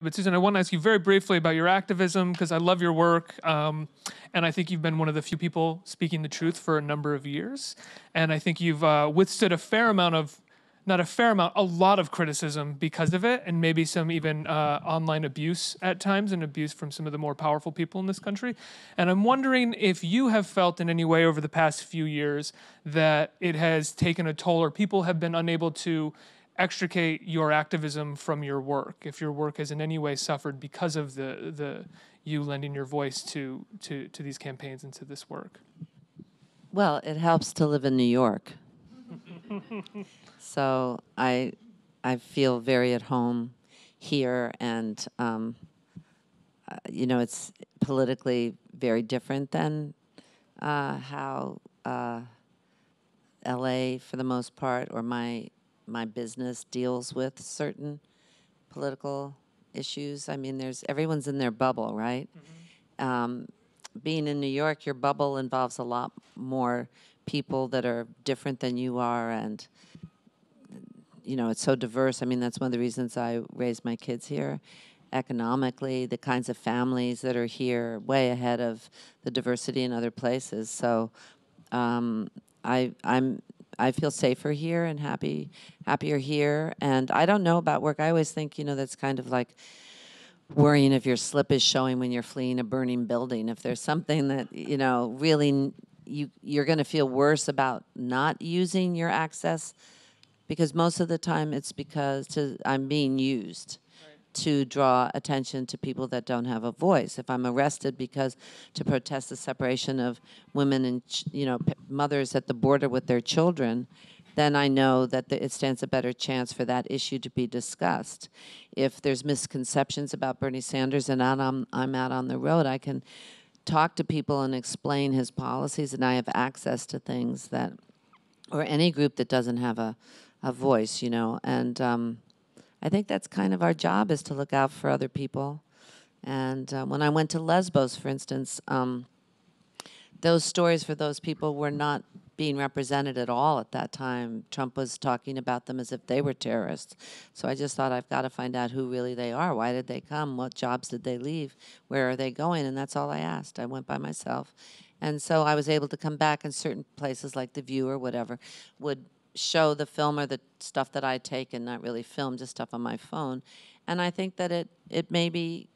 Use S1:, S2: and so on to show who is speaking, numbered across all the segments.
S1: But Susan, I want to ask you very briefly about your activism, because I love your work, and I think you've been one of the few people speaking the truth for a number of years. And I think you've withstood a fair amount of, not a fair amount, a lot of criticism because of it, and maybe some even online abuse at times, and abuse from some of the more powerful people in this country. And I'm wondering if you have felt in any way over the past few years that it has taken a toll, or people have been unable to extricate your activism from your work, if your work has in any way suffered because of you lending your voice to these campaigns and to this work.
S2: Well, it helps to live in New York. So I feel very at home here, and you know, it's politically very different than how LA, for the most part, or my business deals with certain political issues. I mean, everyone's in their bubble, right? Mm-hmm. Being in New York, your bubble involves a lot more people that are different than you are, and you know, it's so diverse. I mean, that's one of the reasons I raised my kids here. Economically, the kinds of families that are here, way ahead of the diversity in other places. So I feel safer here and happier here. And I don't know about work. I always think, you know, that's kind of like worrying if your slip is showing when you're fleeing a burning building. If there's something that, you know, really you're going to feel worse about not using your access, because most of the time it's because I'm being used to draw attention to people that don't have a voice. If I'm arrested to protest the separation of women and mothers at the border with their children, then I know that it stands a better chance for that issue to be discussed. If there's misconceptions about Bernie Sanders and I'm out on the road, I can talk to people and explain his policies, and I have access to things that, or any group that doesn't have a voice, you know, and I think that's kind of our job, is to look out for other people. And when I went to Lesbos, for instance, those stories for those people were not being represented at all at that time. Trump was talking about them as if they were terrorists. So I just thought, I've got to find out who really they are. Why did they come? What jobs did they leave? Where are they going? And that's all I asked. I went by myself. And so I was able to come back, in certain places like The View or whatever would show the film or the stuff that I take, and not really film, just stuff on my phone. And I think that it maybe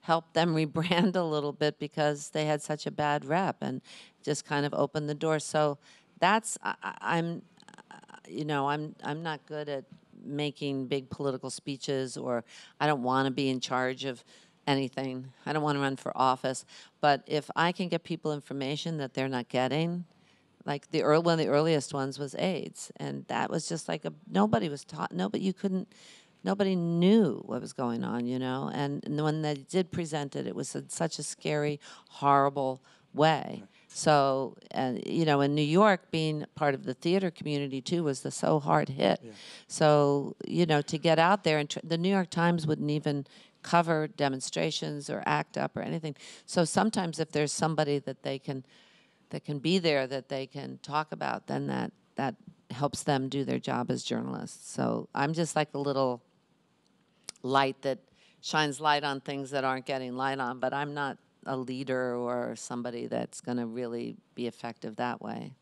S2: helped them rebrand a little bit, because they had such a bad rep, and just kind of opened the door. So that's, I'm not good at making big political speeches, or I don't want to be in charge of anything. I don't want to run for office. But if I can get people information that they're not getting, like one of the earliest ones was AIDS, and that was just like nobody was taught. Nobody knew what was going on, you know. And when they did present it, it was in such a scary, horrible way. So, you know, in New York, being part of the theater community too was so hard hit. Yeah. So, you know, to get out there, and the New York Times wouldn't even cover demonstrations or ACT UP or anything. So sometimes if there's somebody that can be there, that they can talk about, then that helps them do their job as journalists. So I'm just like a little light that shines light on things that aren't getting light on, but I'm not a leader or somebody that's going to really be effective that way.